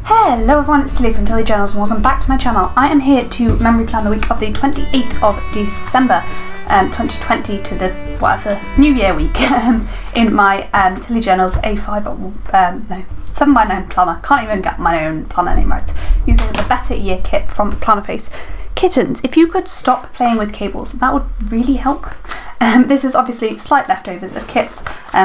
Hello everyone, it's Tilly from Tilly Journals and welcome back to my channel. I am here to memory plan the week of the 28th of December 2020 to the New Year week in my Tilly Journals A5, 7x9 planner. Can't even get my own planner name right. Using the Better Year kit from Plannerface. Kittens, if you could stop playing with cables, that would really help. This is obviously slight leftovers of kit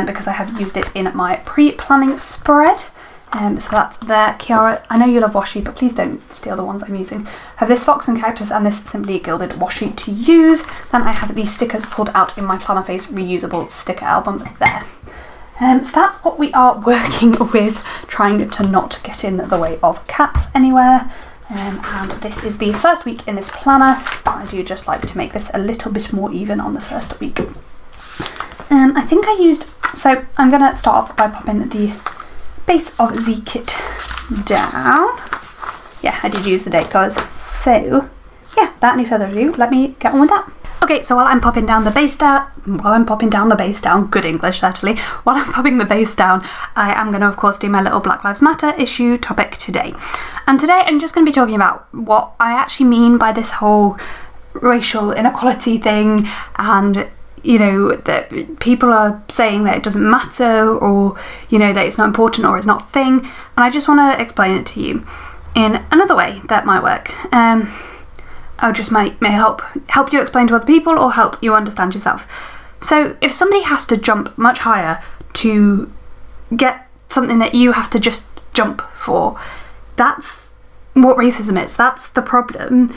because I have used it in my pre-planning spread. So that's there. Kiara, I know you love washi, but please don't steal the ones I'm using. I have this fox and cactus and this simply gilded washi to use. Then I have these stickers pulled out in my Plannerface reusable sticker album there. So that's what we are working with, trying to not get in the way of cats anywhere. And this is the first week in this planner. I do just like to make this a little bit more even on the first week. I think I used, so I'm going to start off by popping the base of the kit down. Yeah, I did use the date cards. So yeah, without any further ado, let me get on with that. Okay, so while I'm popping the base down, good English certainly, while I'm popping the base down, I am going to of course do my little Black Lives Matter issue topic today. And today I'm just going to be talking about what I actually mean by this whole racial inequality thing, and you know, that people are saying that it doesn't matter, or you know, that it's not important or it's not a thing, and I just want to explain it to you in another way that might work. I just may help you explain to other people or help you understand yourself. So if somebody has to jump much higher to get something that you have to just jump for, that's what racism is. That's the problem.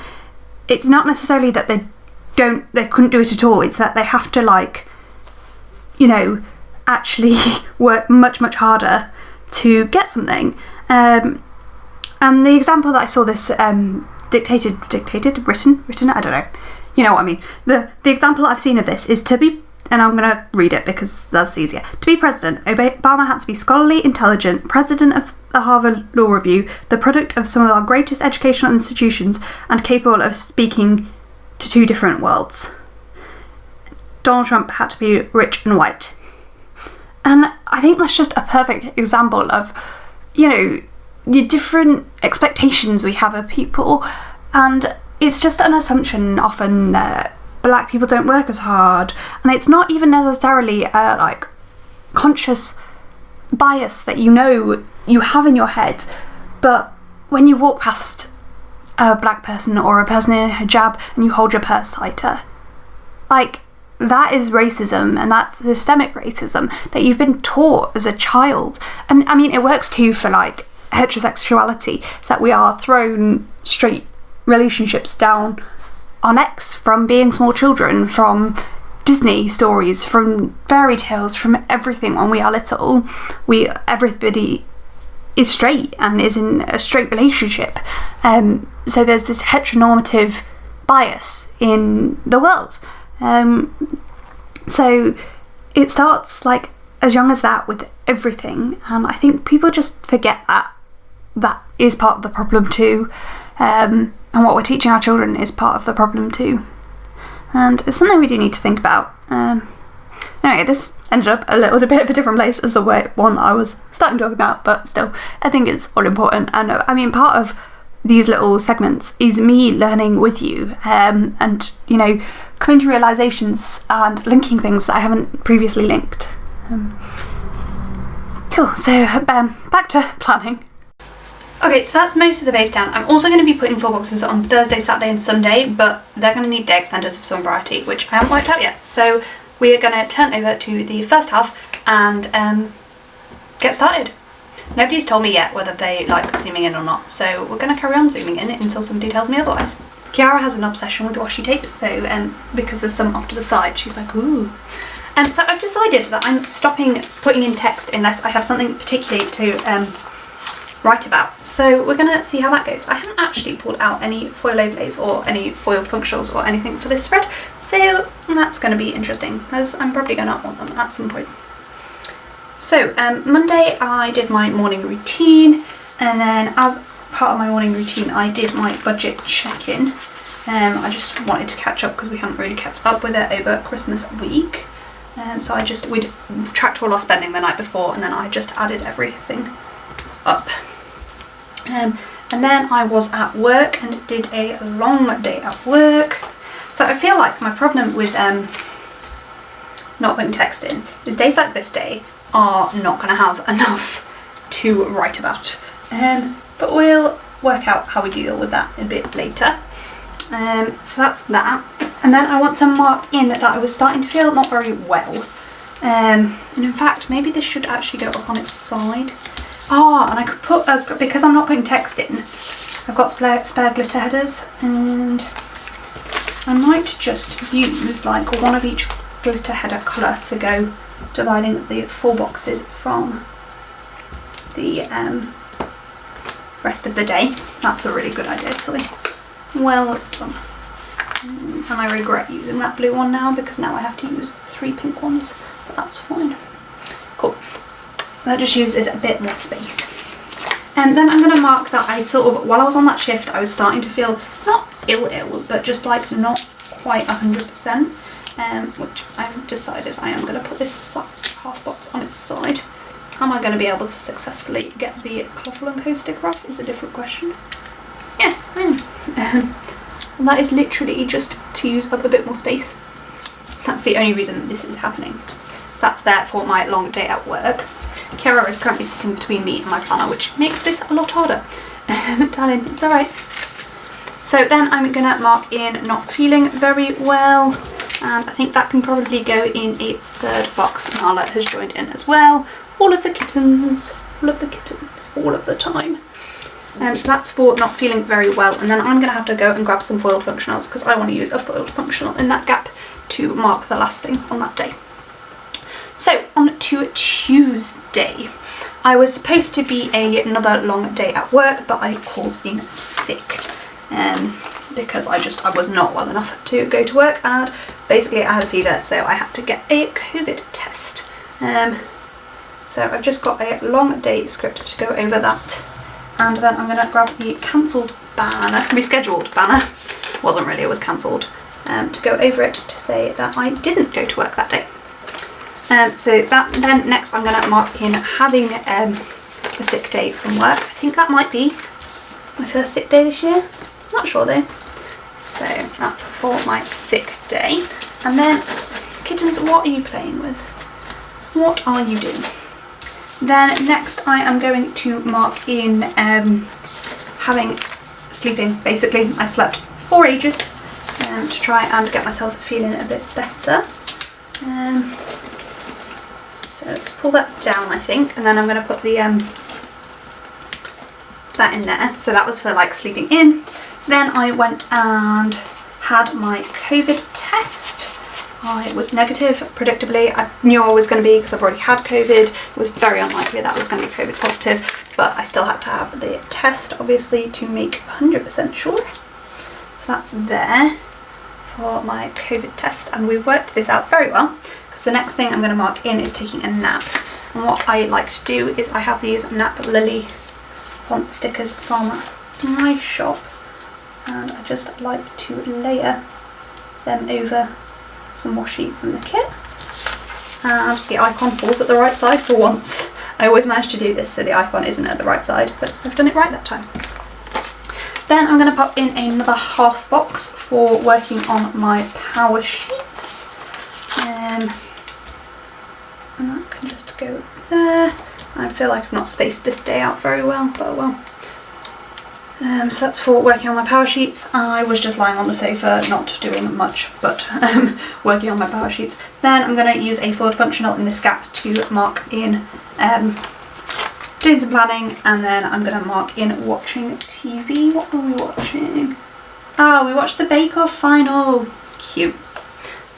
It's not necessarily that they couldn't do it at all. It's that they have to, like, you know, actually work much harder to get something. And the example that I saw this written, I don't know, you know what I mean. The example I've seen of this is to be, and I'm going to read it because that's easier. To be president, Obama had to be scholarly, intelligent, president of the Harvard Law Review, the product of some of our greatest educational institutions, and capable of speaking to two different worlds. Donald Trump had to be rich and white. And I think that's just a perfect example of, you know, the different expectations we have of people, and it's just an assumption often that black people don't work as hard, and it's not even necessarily a like conscious bias that you know you have in your head, but when you walk past a black person or a person in a hijab and you hold your purse tighter, like, that is racism, and that's systemic racism that you've been taught as a child. And I mean, it works too for like heterosexuality, so that we are thrown straight relationships down our necks from being small children, from Disney stories, from fairy tales, from everything. When we are little, everybody is straight and is in a straight relationship. So there's this heteronormative bias in the world. So it starts like as young as that with everything, and I think people just forget that is part of the problem too. And what we're teaching our children is part of the problem too. And it's something we do need to think about. Anyway, this ended up a little bit of a different place as the one I was starting talking about, but still, I think it's all important. And I mean, part of these little segments is me learning with you, and you know, coming to realizations and linking things that I haven't previously linked. Cool, so back to planning. Okay, so that's most of the base down. I'm also going to be putting 4 boxes on Thursday, Saturday and Sunday, but they're going to need day extenders of some variety, which I haven't worked out yet. So we are going to turn over to the first half and get started. Nobody's told me yet whether they like zooming in or not, so we're going to carry on zooming in until somebody tells me otherwise. Kiara has an obsession with washi tape, so because there's some off to the side, she's like, ooh. So I've decided that I'm stopping putting in text unless I have something particularly to write about. So we're going to see how that goes. I haven't actually pulled out any foil overlays or any foiled functionals or anything for this spread, so that's going to be interesting, as I'm probably going to want them at some point. So Monday I did my morning routine, and then as part of my morning routine I did my budget check-in. I just wanted to catch up because we hadn't really kept up with it over Christmas week. So we'd tracked all our spending the night before, and then I just added everything up. And then I was at work and did a long day at work. So I feel like my problem with not putting text in is days like this day are not going to have enough to write about. But we'll work out how we deal with that a bit later. So that's that. And then I want to mark in that I was starting to feel not very well. And in fact, maybe this should actually go up on its side. And I could put, because I'm not putting text in, I've got spare glitter headers, and I might just use like one of each glitter header colour to go dividing the 4 boxes from the rest of the day. That's a really good idea, Tilly. Well done. And I regret using that blue one now because now I have to use 3 pink ones, but that's fine. Cool. That just uses a bit more space. And then I'm going to mark that I sort of, while I was on that shift, I was starting to feel not ill, but just like not quite 100%, which I've decided I am going to put this half box on its side. How am I going to be able to successfully get the colourful and co sticker off is a different question. Yes, I am. And that is literally just to use up a bit more space. That's the only reason this is happening. That's there for my long day at work. Kira is currently sitting between me and my planner, which makes this a lot harder. Darling, it's alright. So then I'm going to mark in not feeling very well, and I think that can probably go in a 3rd box. Marla has joined in as well. All of the kittens, all of the time. So that's for not feeling very well, and then I'm going to have to go and grab some foiled functionals because I want to use a foiled functional in that gap to mark the last thing on that day. So on to Tuesday. I was supposed to be another long day at work, but I called in sick because I was not well enough to go to work, and basically I had a fever, so I had to get a COVID test. So I've just got a long day script to go over that, and then I'm going to grab the rescheduled banner, wasn't really, it was cancelled, to go over it to say that I didn't go to work that day. So that then next I'm going to mark in having a sick day from work. I think that might be my first sick day this year, not sure though. So that's for my sick day. And then kittens, what are you playing with? What are you doing? Then next I am going to mark in sleeping. Basically I slept for ages to try and get myself feeling a bit better. So let's pull that down, I think, and then I'm going to put the that in there. So that was for like sleeping in. Then I went and had my COVID test. I was negative, predictably. I knew I was going to be because I've already had COVID. It was very unlikely that I was going to be COVID positive, but I still had to have the test, obviously, to make 100% sure. So that's there for my COVID test, and we worked this out very well. The next thing I'm going to mark in is taking a nap, and what I like to do is I have these Nap Lily font stickers from my shop, and I just like to layer them over some washi from the kit, and the icon falls at the right side for once. I always manage to do this so the icon isn't at the right side, but I've done it right that time. Then I'm going to pop in another half box for working on my power sheets. And that can just go there. I feel like I've not spaced this day out very well, but well. So that's for working on my power sheets. I was just lying on the sofa, not doing much, but working on my power sheets. Then I'm going to use a foiled functional in this gap to mark in doing some planning, and then I'm going to mark in watching TV. What were we watching? Oh, we watched the Bake Off final. Cute.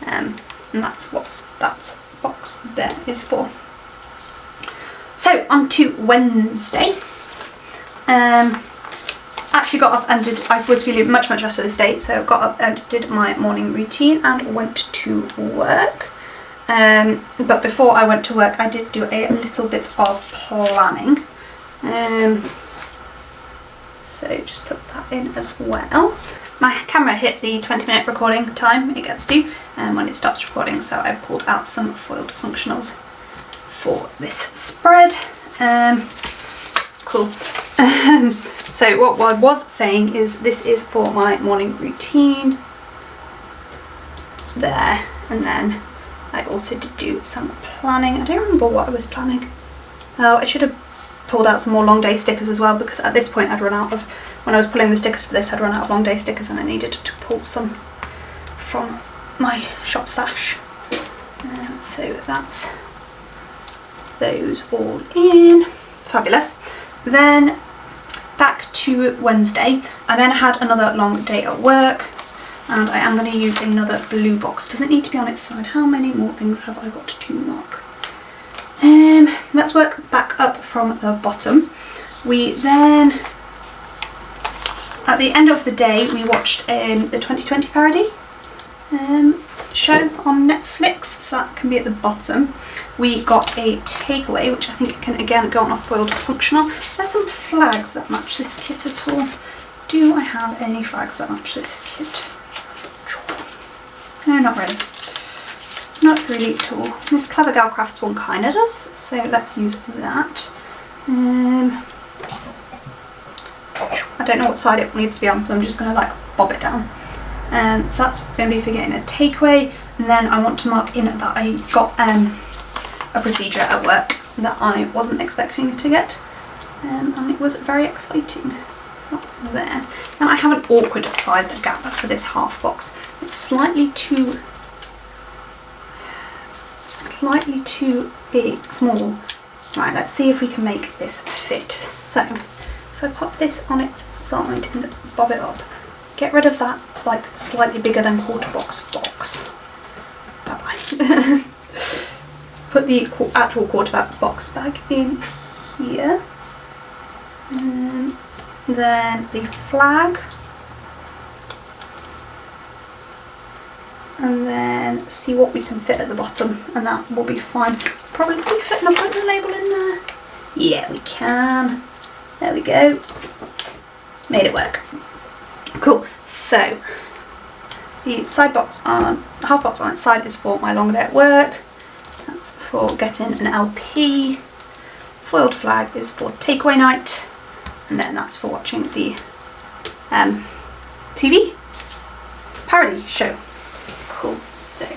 And that's what that box there is for. So on to Wednesday. Actually got up and I was feeling much better this day, so got up and did my morning routine and went to work. But before I went to work I did do a little bit of planning. So just put that in as well. My camera hit the 20-minute recording time it gets to when it stops recording, so I pulled out some foiled functionals for this spread. Cool. So what I was saying is this is for my morning routine. There, and then I also did do some planning. I don't remember what I was planning. Oh, I should have pulled out some more long day stickers as well, because at this point I'd run out of, when I was pulling the stickers for this, I'd run out of long day stickers and I needed to pull some from my shop stash. So that's those all in. Fabulous. Then back to Wednesday. I then had another long day at work, and I am going to use another blue box. Doesn't need to be on its side. How many more things have I got to mark? Let's work back up from the bottom. We then, at the end of the day, we watched the 2020 parody show on Netflix, so that can be at the bottom. We got a takeaway, which I think can again go on a foiled functional. There's some flags that match this kit at all. Do I have any flags that match this kit? No, not really. Not really at all. This Clever Gal Crafts one kind of does, so let's use that. I don't know what side it needs to be on, so I'm just going to like bob it down. So that's going to be for getting a takeaway, and then I want to mark in that I got a procedure at work that I wasn't expecting to get, and it was very exciting. So that's there. Now I have an awkward sized gap for this half box. It's slightly too big, small. Right, let's see if we can make this fit. So if I pop this on its side and bob it up, get rid of that like slightly bigger than quarter box. Bye bye. Put the actual quarterback box bag in here. And then the flag. And then see what we can fit at the bottom, and that will be fine. Probably fit an appointment label in there. Yeah, we can. There we go. Made it work. Cool. So the side box, half box on its side is for my long day at work. That's for getting an LP. Foiled flag is for takeaway night, and then that's for watching the TV parody show. Cool. So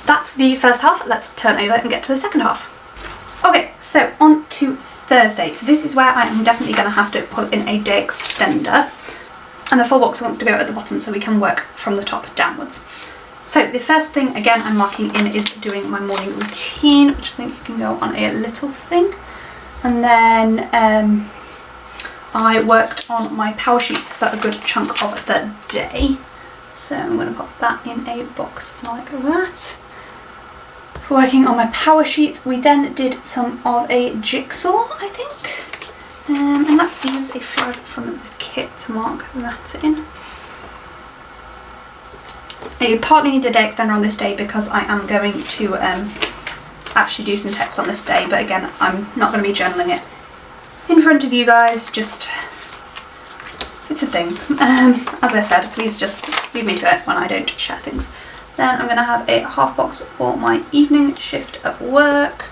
that's the first half. Let's turn over and get to the second half. Okay, so on to Thursday. So this is where I am definitely going to have to put in a day extender, and the full box wants to go at the bottom so we can work from the top downwards. So the first thing again I'm marking in is doing my morning routine, which I think you can go on a little thing, and then I worked on my power sheets for a good chunk of the day. So I'm going to pop that in a box like that. For working on my power sheets, we then did some of a jigsaw, I think. And let's use a flag from the kit to mark that in. I partly need a day extender on this day because I am going to actually do some text on this day, but again, I'm not going to be journaling it in front of you guys, just it's a thing. As I said, please just leave me to it when I don't share things. Then I'm going to have a half box for my evening shift at work.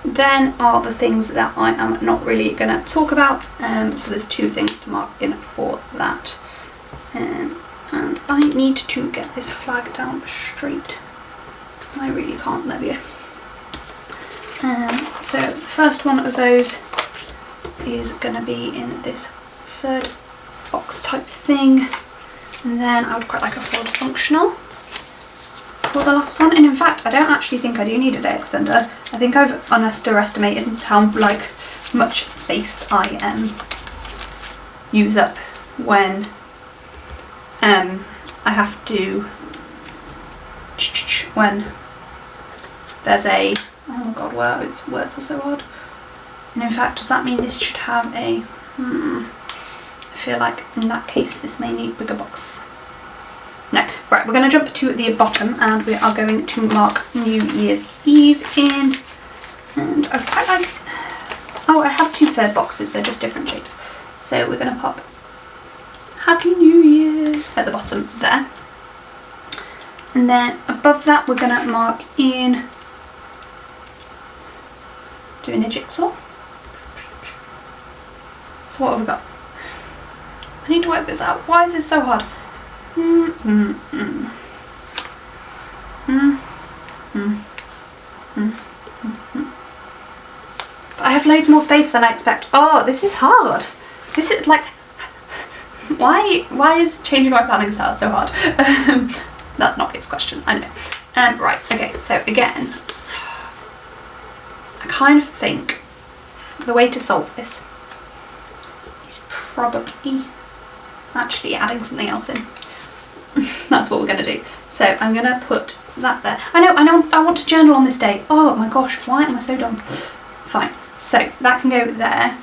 Then are the things that I am not really going to talk about. So there's two things to mark in for that. And I need to get this flag down straight. I really can't, there we go. So the first one of those is going to be in this third box type thing, and then I would quite like a fold functional for the last one. And in fact, I don't actually think I do need a day extender. I think I've underestimated how much space I use up when I have to, when there's a, oh my god, words are so hard. And in fact, does that mean this should have a, I feel like in that case this may need bigger box. No. Right, we're going to jump to the bottom and we are going to mark New Year's Eve in. And I quite like, oh, I have two third boxes, they're just different shapes. So we're going to pop Happy New Year at the bottom there. And then above that we're going to mark in doing a jigsaw. So what have we got? I need to work this out. Why is this so hard? But I have loads more space than I expect. Oh, this is hard. This is like, why is changing my planning style so hard? That's not Kate's question, I know. Right, okay, so again, I kind of think the way to solve this is probably actually adding something else in. That's what we're going to do. So I'm going to put that there. I know, I want to journal on this day. Oh my gosh, why am I so dumb? Fine, so that can go there.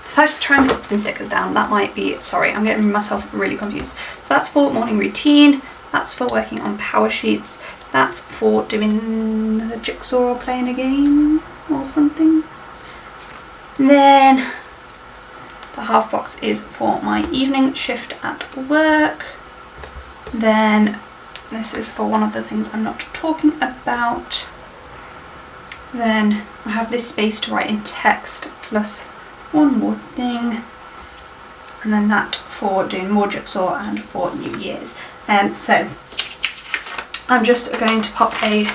If I just try and put some stickers down, that might be, sorry, I'm getting myself really confused. So that's for morning routine, that's for working on power sheets, that's for doing a jigsaw or playing a game or something. And then the half box is for my evening shift at work. Then this is for one of the things I'm not talking about. Then I have this space to write in text plus one more thing, and then that for doing more jigsaw and for New Year's. So I'm just going to pop a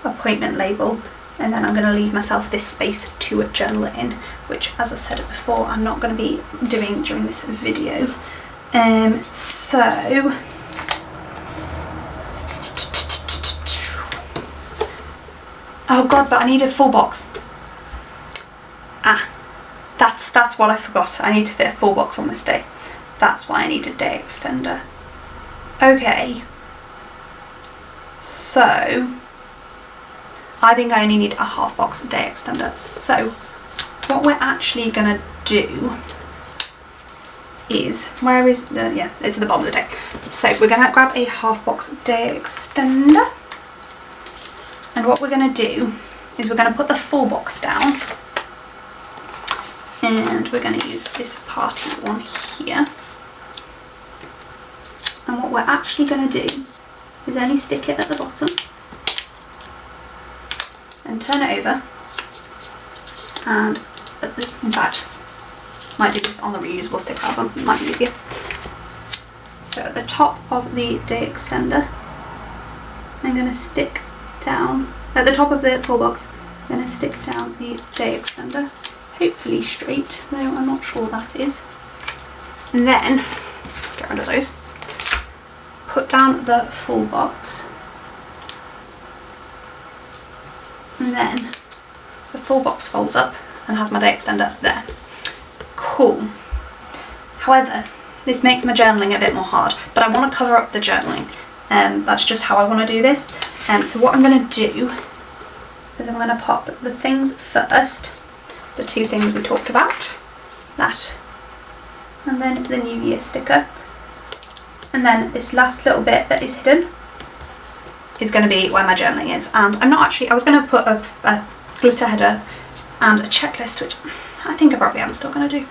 appointment label, and then I'm going to leave myself this space to journal it in, which, as I said before, I'm not going to be doing during this video. So oh god, but I need a full box. That's what I forgot. I need to fit a full box on this day. That's why I need a day extender. Okay. So I think I only need a half box of day extender. So what we're actually gonna do is, where is the, yeah, it's at the bottom of the day. So we're gonna grab a half box of day extender. And what we're gonna do is we're gonna put the full box down. And we're going to use this party one here. And what we're actually going to do is only stick it at the bottom and turn it over. And in fact, might do this on the reusable stick album, it might be easier. So at the top of the day extender, I'm going to stick down, at the top of the full box, I'm going to stick down the day extender. Hopefully straight, though I'm not sure that is. And then, get rid of those, put down the full box. And then the full box folds up and has my day extender there. Cool. However, this makes my journaling a bit more hard, but I want to cover up the journaling. That's just how I want to do this. So what I'm going to do is I'm going to pop the things first. The two things we talked about, that, and then the New Year sticker, and then this last little bit that is hidden is going to be where my journaling is. And I'm not actually, I was going to put a glitter header and a checklist, which I think I probably am still going to do.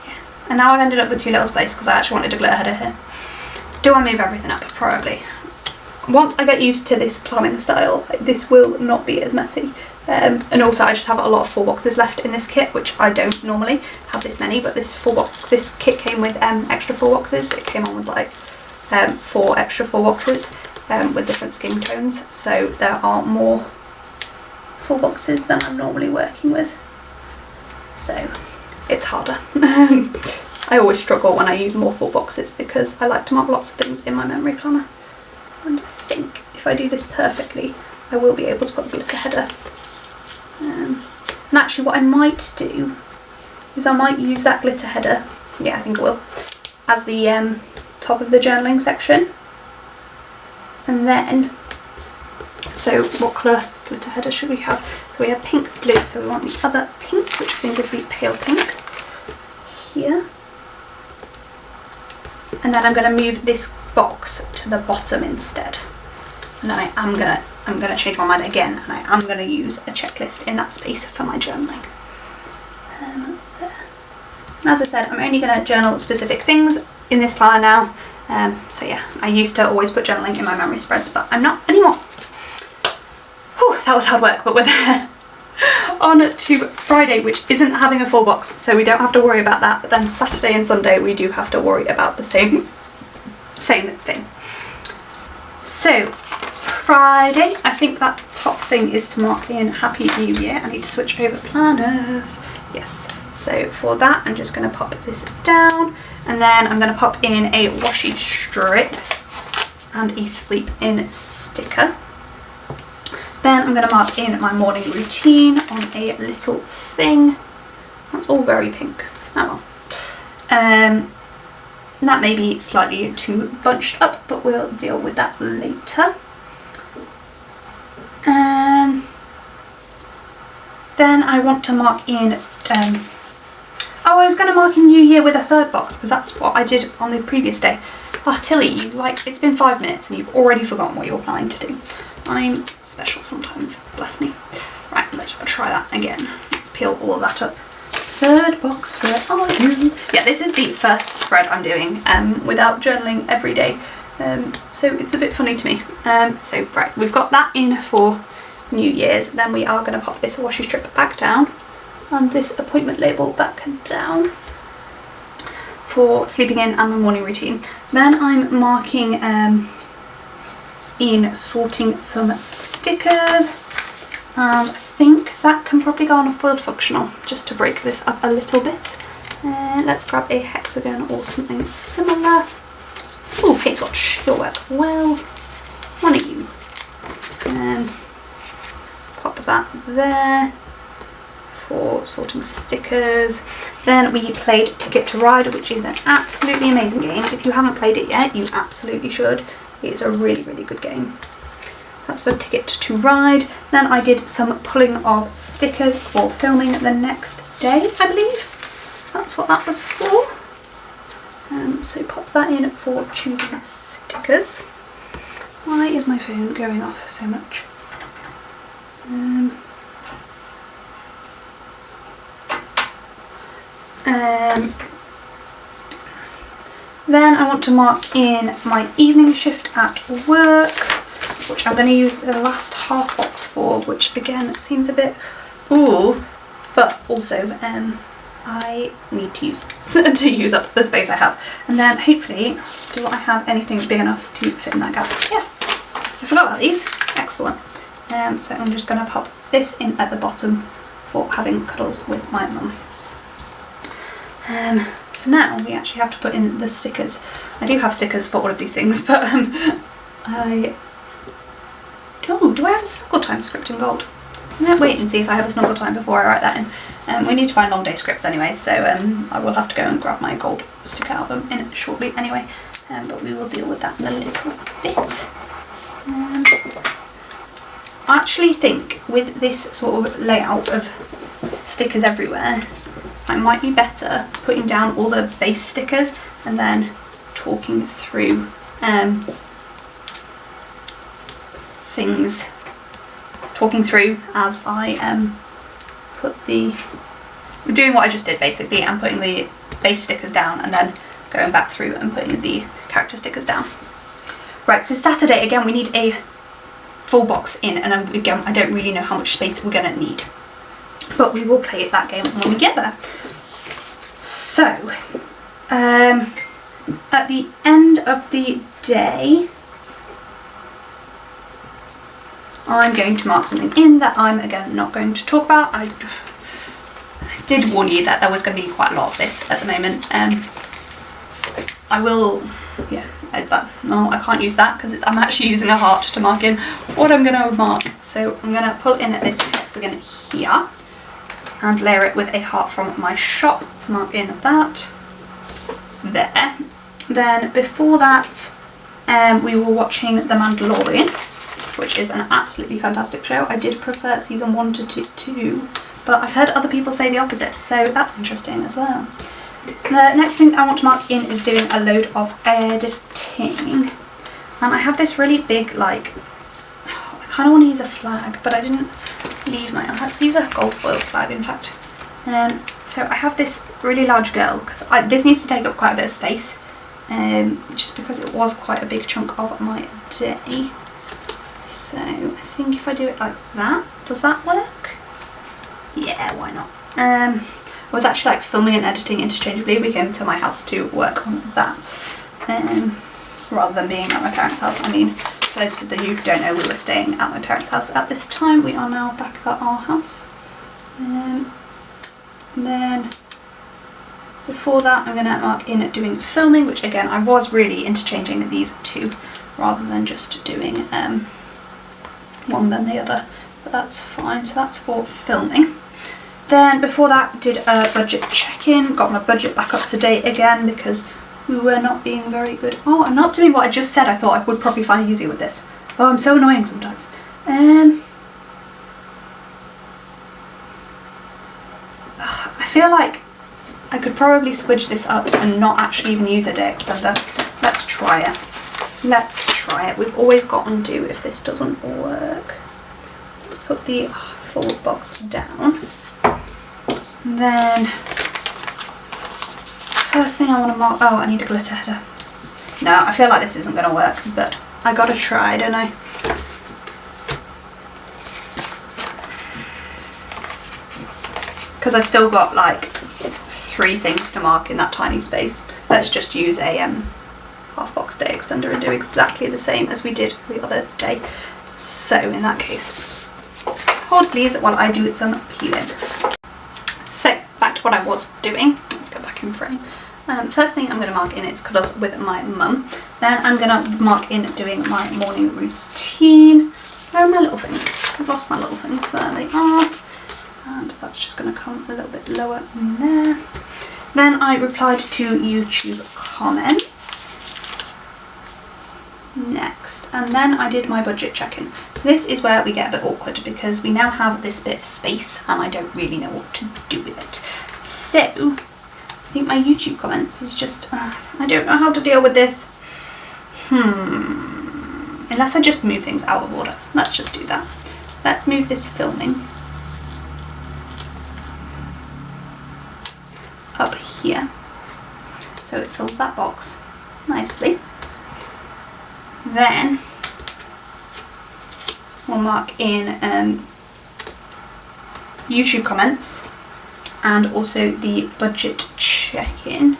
Yeah. And now I've ended up with two little spaces because I actually wanted a glitter header here. Do I move everything up? Probably. Once I get used to this planning style, this will not be as messy. And also I just have a lot of full boxes left in this kit, which I don't normally have this many, but this kit came with extra full boxes. It came on with like 4 extra full boxes with different skin tones, so there are more full boxes than I'm normally working with, so it's harder. I always struggle when I use more full boxes because I like to mark lots of things in my memory planner, and I think if I do this perfectly I will be able to put a glitter header. And actually what I might do is I might use that glitter header, yeah I think I will, as the top of the journaling section. And then, so what colour glitter header should we have? So we have pink, blue, so we want the other pink, which I think is the pale pink, here. And then I'm going to move this box to the bottom instead. And then I'm gonna change my mind again, and I am going to use a checklist in that space for my journaling. There. And as I said, I'm only going to journal specific things in this planner now. So yeah, I used to always put journaling in my memory spreads, but I'm not anymore. Whew. that was hard work, but we're there. On to Friday, which isn't having a full box, so we don't have to worry about that. But then Saturday and Sunday we do have to worry about the same thing. So Friday, I think that top thing is to mark in Happy New Year. I need to switch over planners. Yes, so for that I'm just going to pop this down, and then I'm going to pop in a washi strip and a sleep in sticker. Then I'm going to mark in my morning routine on a little thing. That's all very pink. Oh well. That may be slightly too bunched up, but we'll deal with that later. Then I want to mark in, I was going to mark in New Year with a third box, because that's what I did on the previous day. Oh, Tilly, it's been 5 minutes and you've already forgotten what you're planning to do. I'm special sometimes, bless me. Right, let's try that again. Let's peel all of that up. Third box, where are you? Yeah, this is the first spread I'm doing without journaling every day. So it's a bit funny to me. So right, we've got that in for New Year's. Then we are going to pop this washi strip back down and this appointment label back down for sleeping in and my morning routine. Then I'm marking in sorting some stickers. I think that can probably go on a foiled functional just to break this up a little bit. Let's grab a hexagon or something similar. Oh, paint swatch, you'll work well. One of you. Pop that there for sorting stickers. Then we played Ticket to Ride, which is an absolutely amazing game. If you haven't played it yet, you absolutely should. It's a really, really good game. That's for Ticket to Ride. Then I did some pulling of stickers for filming the next day, I believe. That's what that was for. So pop that in for choosing stickers. Why is my phone going off so much? Then I want to mark in my evening shift at work, which I'm going to use the last half box for, which again seems a bit ooh, but also I need to use to use up the space I have. And then hopefully, do I have anything big enough to fit in that gap? Yes, I forgot about these. Excellent. So I'm just going to pop this in at the bottom for having cuddles with my mum. So now we actually have to put in the stickers. I do have stickers for all of these things, but do I have a snuggle time script in gold? I'm going to wait and see if I have a snuggle time before I write that in. We need to find long day scripts anyway, so I will have to go and grab my gold sticker album in shortly anyway, but we will deal with that in a little bit. I actually think with this sort of layout of stickers everywhere, I might be better putting down all the base stickers and then talking through as I doing what I just did basically, and putting the base stickers down and then going back through and putting the character stickers down. Right, so Saturday again we need a full box in, and again I don't really know how much space we're going to need, but we will play that game when we get there. So at the end of the day I'm going to mark something in that I'm again not going to talk about. I did warn you that there was going to be quite a lot of this at the moment. I will, yeah, no, I can't use that because I'm actually using a heart to mark in what I'm going to mark. So I'm going to pull in this hexagon here and layer it with a heart from my shop to mark in that there. Then before that we were watching The Mandalorian, which is an absolutely fantastic show. I did prefer season 1 to 2, but I've heard other people say the opposite, so that's interesting as well. The next thing I want to mark in is doing a load of editing. And I have this really big, like, I kind of want to use a flag, but I didn't leave my, let's use a gold foil flag in fact. So I have this really large girl, because this needs to take up quite a bit of space, just because it was quite a big chunk of my day. So I think if I do it like that, does that work? Yeah, why not? I was actually like filming and editing interchangeably. We came to my house to work on that, rather than being at my parents' house. I mean, for those of you who don't know, we were staying at my parents' house at this time. We are now back at our house. And then before that, I'm going to mark in doing filming, which again, I was really interchanging these two rather than just doing one then the other, but that's fine. So that's for filming. Then before that, did a budget check-in, got my budget back up to date again because we were not being very good. Oh, I'm not doing what I just said I thought I would probably find easier with this. Oh, I'm so annoying sometimes. I feel like I could probably switch this up and not actually even use a day extender. Let's try it. Let's try it. We've always got undo if this doesn't work. Let's put the full box down. And then first thing I want to mark, oh, I need a glitter header. No, I feel like this isn't going to work, but I gotta try, don't I? Because I've still got like 3 things to mark in that tiny space. Let's just use a half box day extender and do exactly the same as we did the other day. So in that case, hold please while I do some peeling. So back to what I was doing. Let's go back in frame. First thing I'm going to mark in is colours with my mum. Then I'm going to mark in doing my morning routine. Where are my little things? I've lost my little things. There they are. And that's just going to come a little bit lower in there. Then I replied to YouTube comments. Next. And then I did my budget check-in. So this is where we get a bit awkward because we now have this bit of space and I don't really know what to do with it. So I think my YouTube comments is just, I don't know how to deal with this. Unless I just move things out of order. Let's just do that. Let's move this filming up here so it fills that box nicely. Then we'll mark in YouTube comments and also the budget check-in,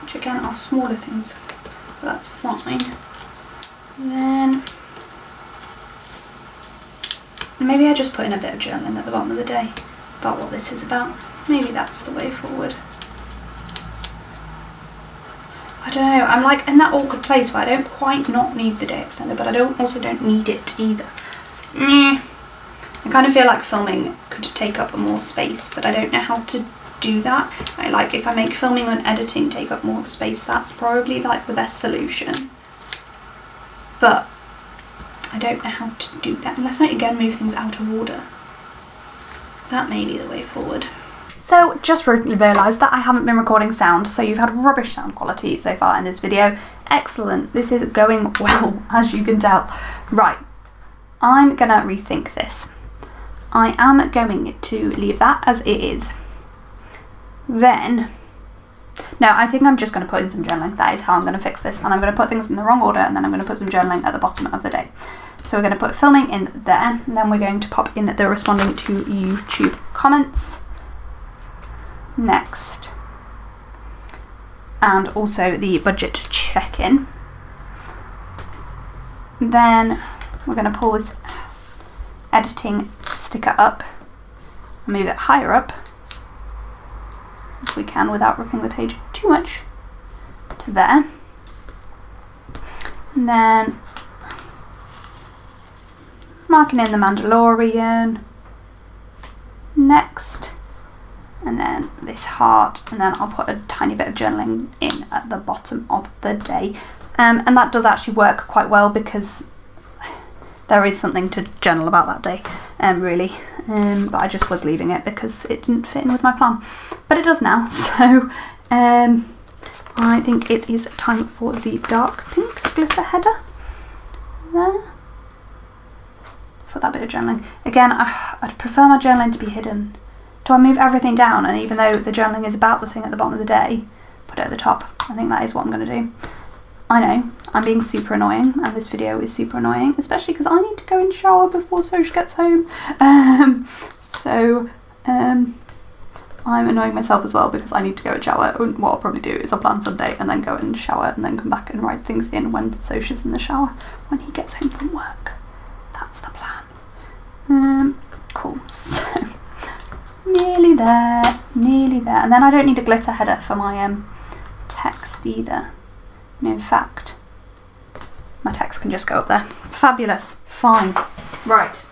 which again are smaller things, but that's fine. Then maybe I just put in a bit of journaling at the bottom of the day about what this is about. Maybe that's the way forward. I don't know, I'm like in that awkward place where I don't quite not need the day extender, but I also don't need it either. I kind of feel like filming could take up more space, but I don't know how to do that. Like if I make filming and editing take up more space, that's probably like the best solution. But I don't know how to do that unless I again move things out of order. That may be the way forward. So just realised that I haven't been recording sound, so you've had rubbish sound quality so far in this video. Excellent, this is going well, as you can tell. Right, I'm gonna rethink this. I am going to leave that as it is. Then, no, I think I'm just going to put in some journaling. That is how I'm going to fix this. And I'm going to put things in the wrong order and then I'm going to put some journaling at the bottom of the day. So we're going to put filming in there and then we're going to pop in the responding to YouTube comments next. And also the budget check-in. Then we're going to pull this editing sticker up and move it higher up if we can without ripping the page too much to there. And then marking in the Mandalorian next, and then this heart, and then I'll put a tiny bit of journaling in at the bottom of the day. And that does actually work quite well because there is something to journal about that day, really. But I just was leaving it because it didn't fit in with my plan. But it does now, so I think it is time for the dark pink glitter header. There. For that bit of journaling. Again, I'd prefer my journaling to be hidden. Do I move everything down? And even though the journaling is about the thing at the bottom of the day, put it at the top. I think that is what I'm going to do. I know, I'm being super annoying, and this video is super annoying, especially because I need to go and shower before Soch gets home. I'm annoying myself as well because I need to go and shower. What I'll probably do is I'll plan Sunday and then go and shower and then come back and write things in when Soch is in the shower when he gets home from work. That's the plan. Cool, so nearly there. And then I don't need a glitter header for my text either. And in fact, my text can just go up there. Fabulous, fine. Right.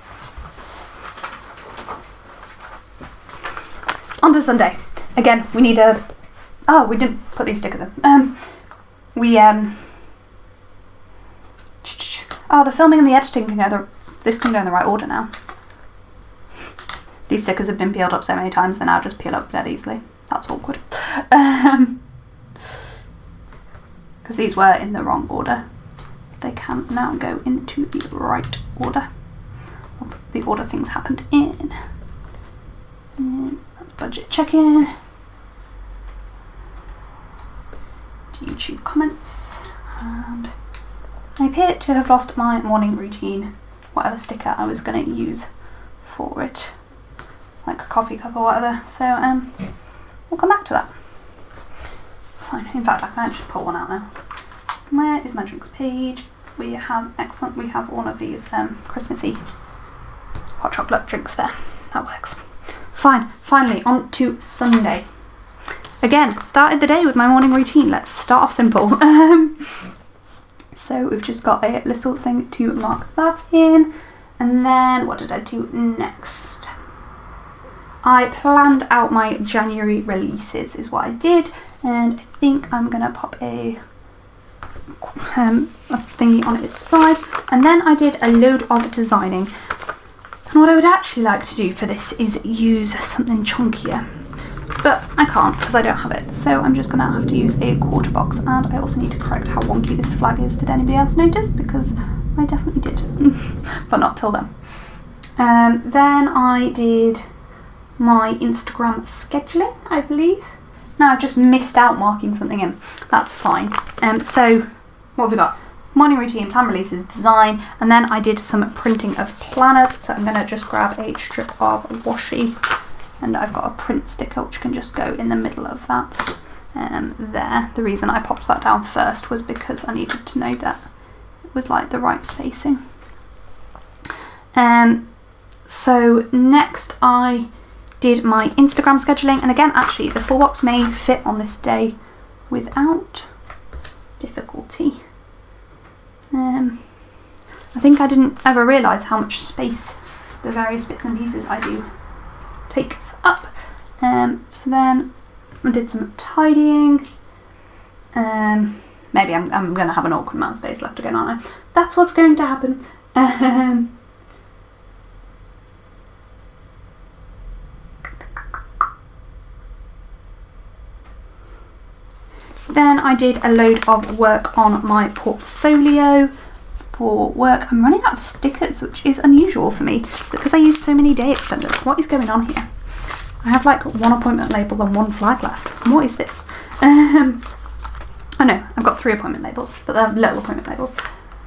On to Sunday. Again, we need a... Oh, we didn't put these stickers in. Oh, the filming and the editing can go... This can go in the right order now. These stickers have been peeled up so many times, they now just peel up dead easily. That's awkward. Because these were in the wrong order. They can now go into the right order. The order things happened in. That's budget check-in. YouTube comments. And I appear to have lost my morning routine, whatever sticker I was going to use for it. Like a coffee cup or whatever. So we'll come back to that. Fine. In fact, I can actually pull one out now. Where is my drinks page? We have excellent. We have one of these Christmassy hot chocolate drinks there. That works. Fine. Finally, on to Sunday. Again, started the day with my morning routine. Let's start off simple. So we've just got a little thing to mark that in, and then what did I do next? I planned out my January releases is what I did, and I think I'm gonna pop a thingy on its side, and then I did a load of designing. And what I would actually like to do for this is use something chunkier, but I can't because I don't have it, so I'm just gonna have to use a quarter box. And I also need to correct how wonky this flag is. Did anybody else notice? Because I definitely did, but not till then. Then I did my Instagram scheduling, I believe. No, I've just missed out marking something in. That's fine. So what have we got? Morning routine, plan releases, design, and then I did some printing of planners. So I'm going to just grab a strip of washi, and I've got a print sticker which can just go in the middle of that there. The reason I popped that down first was because I needed to know that it was like the right spacing. So next I did my Instagram scheduling, and again actually the full box may fit on this day without difficulty. I think I didn't ever realise how much space the various bits and pieces I do takes up. So then I did some tidying. Maybe I'm going to have an awkward amount of space left again, aren't I? That's what's going to happen. Then I did a load of work on my portfolio for work. I'm running out of stickers, which is unusual for me because I use so many day extenders. What is going on here? I have like one appointment label and one flag left. What is this? Oh no, I've got 3 appointment labels, but they're little appointment labels.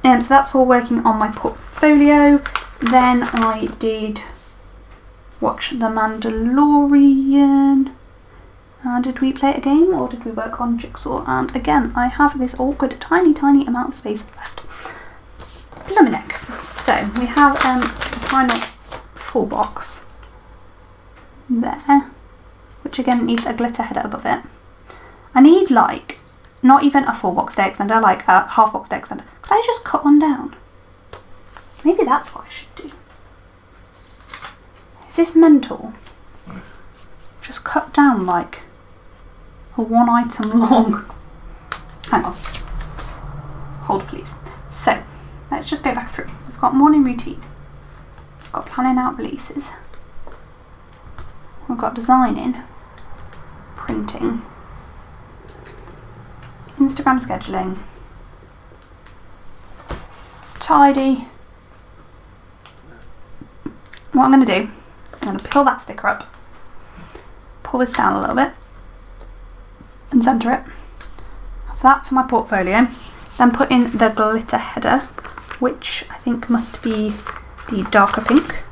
So that's all working on my portfolio. Then I did watch The Mandalorian. Did we play a game or did we work on Jigsaw? And again, I have this awkward tiny amount of space left. Blumineck. So we have the final full box there, which again needs a glitter header above it. I need like, not even a full box day extender, like a half box day extender. Could I just cut one down? Maybe that's what I should do. Is this mental? Just cut down like a 1 item long. Hang on. Hold please. So let's just go back through. We've got morning routine. We've got planning out releases. We've got designing, printing, Instagram scheduling, tidy. What I'm going to do, I'm going to peel that sticker up, pull this down a little bit and centre it. Have that for my portfolio. Then put in the glitter header, which I think must be the darker pink.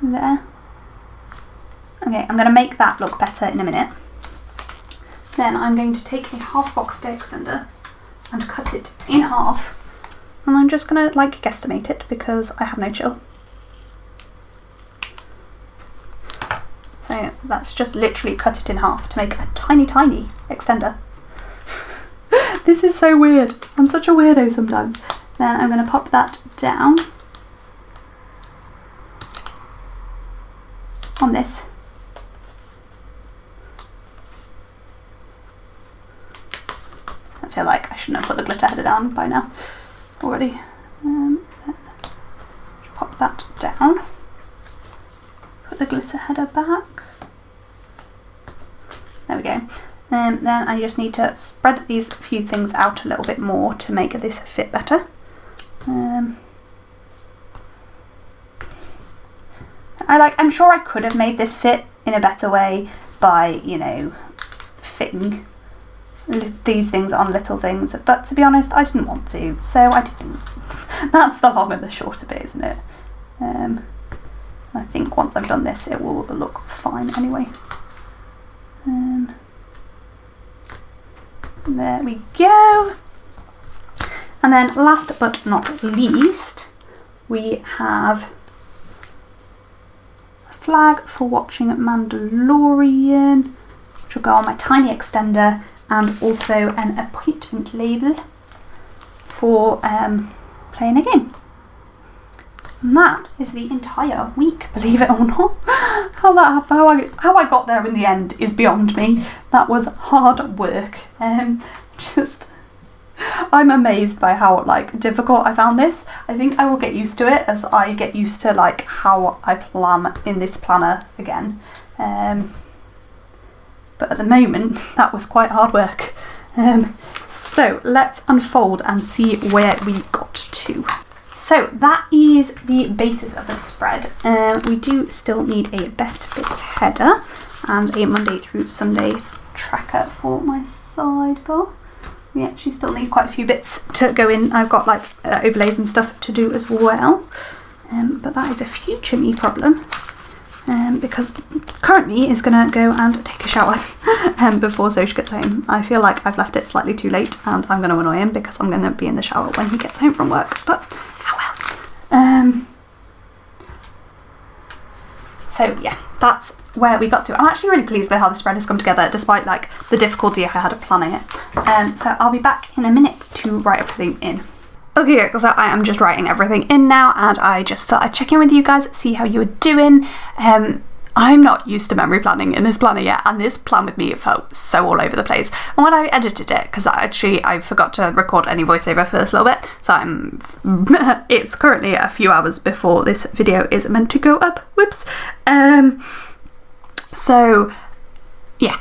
There. Okay, I'm going to make that look better in a minute. Then I'm going to take a half box day extender and cut it in half. And I'm just going to like guesstimate it because I have no chill. So that's just literally cut it in half to make a tiny, tiny extender. This is so weird. I'm such a weirdo sometimes. Then I'm going to pop that down on this. I feel like I shouldn't have put the glitter header down by now already. Pop that down. Put the glitter header back. There we go. Then I just need to spread these few things out a little bit more to make this fit better. I'm sure I could have made this fit in a better way by, you know, fitting these things on little things, but to be honest I didn't want to, so I didn't. That's the long and the short of it, isn't it? I think once I've done this it will look fine anyway. There we go. And then last but not least, we have a flag for watching Mandalorian, which will go on my tiny extender, and also an appointment label for playing a game. And that is the entire week, believe it or not. How I got there in the end is beyond me. That was hard work. I'm amazed by how like difficult I found this. I think I will get used to it as I get used to like how I plan in this planner again. But at the moment that was quite hard work. So let's unfold and see where we got to. So that is the basis of the spread. We do still need a best bits header and a Monday through Sunday tracker for my sidebar. We actually still need quite a few bits to go in. I've got like overlays and stuff to do as well. But that is a future me problem. Because current me is going to go and take a shower before Soch gets home. I feel like I've left it slightly too late and I'm going to annoy him because I'm going to be in the shower when he gets home from work. But so yeah, that's where we got to. I'm actually really pleased with how the spread has come together despite like the difficulty I had of planning it. So I'll be back in a minute to write everything in. Okay, so I am just writing everything in now and I just thought I'd check in with you guys, see how you were doing. I'm not used to memory planning in this planner yet, and this plan with me it felt so all over the place. And when I edited it, because I forgot to record any voiceover for this little bit, so it's currently a few hours before this video is meant to go up. Whoops. So yeah,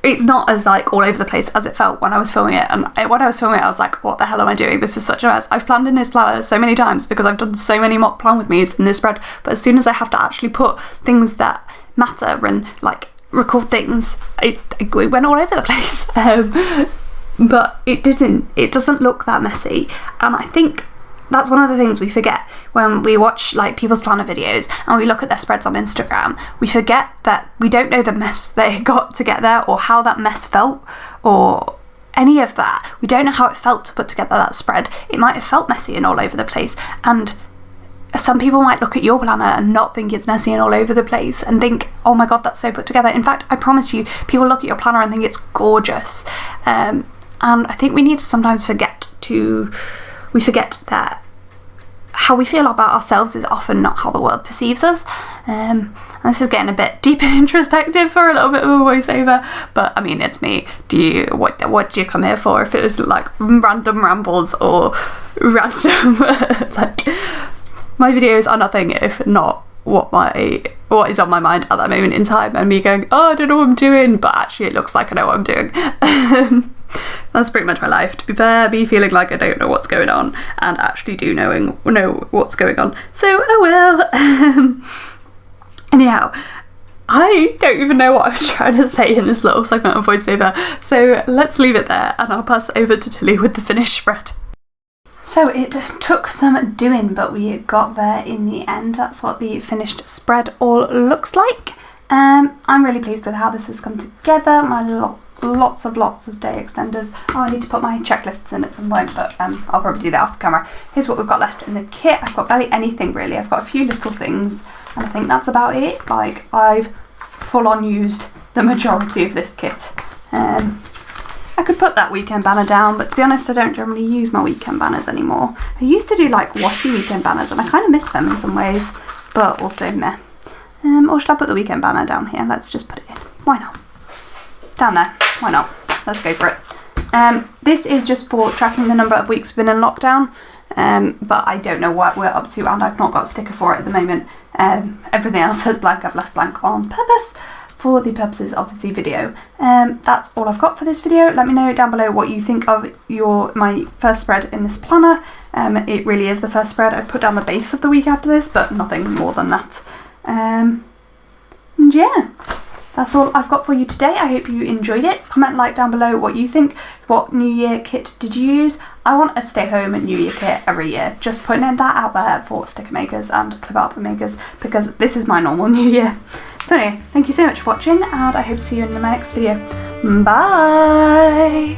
it's not as like all over the place as it felt when I was filming it, and when I was filming it I was like, what the hell am I doing? This is such a mess. I've planned in this planner so many times because I've done so many mock plan with me's in this spread, but as soon as I have to actually put things that matter and like record things, it went all over the place. But it doesn't look that messy, and I think that's one of the things we forget when we watch like people's planner videos and we look at their spreads on Instagram. We forget that we don't know the mess they got to get there or how that mess felt or any of that. We don't know how it felt to put together that spread. It might have felt messy and all over the place, and some people might look at your planner and not think it's messy and all over the place and think, oh my god, that's so put together. In fact, I promise you, people look at your planner and think it's gorgeous. And I think we need to sometimes forget that how we feel about ourselves is often not how the world perceives us. And this is getting a bit deep and introspective for a little bit of a voiceover, but I mean, it's me. What do you come here for if it isn't like random rambles or random like my videos are nothing if not what is on my mind at that moment in time, and me going, oh, I don't know what I'm doing, but actually it looks like I know what I'm doing. That's pretty much my life, to be fair, me feeling like I don't know what's going on and actually know what's going on. So, oh well. Anyhow, I don't even know what I was trying to say in this little segment of voiceover, so let's leave it there and I'll pass over to Tilly with the finished spread. So it took some doing, but we got there in the end. That's what the finished spread all looks like. I'm really pleased with how this has come together. My lots of day extenders. Oh, I need to put my checklists in at some point, but I'll probably do that off the camera. Here's what we've got left in the kit. I've got barely anything really. I've got a few little things, and I think that's about it. Like, I've full on used the majority of this kit. I could put that weekend banner down, but to be honest, I don't generally use my weekend banners anymore. I used to do like washi weekend banners, and I kind of miss them in some ways, but also meh. Or should I put the weekend banner down here? Let's just put it in. Why not? Down there. Why not? Let's go for it. This is just for tracking the number of weeks we've been in lockdown, but I don't know what we're up to, and I've not got a sticker for it at the moment. Everything else says blank. I've left blank on purpose for the purposes of the video. That's all I've got for this video. Let me know down below what you think of my first spread in this planner. It really is the first spread. I put down the base of the week after this, but nothing more than that. And yeah, that's all I've got for you today. I hope you enjoyed it. Comment, like down below what you think. What New Year kit did you use? I want a stay home New Year kit every year. Just putting that out there for sticker makers and clip art makers, because this is my normal New Year. So anyway, thank you so much for watching, and I hope to see you in my next video. Bye!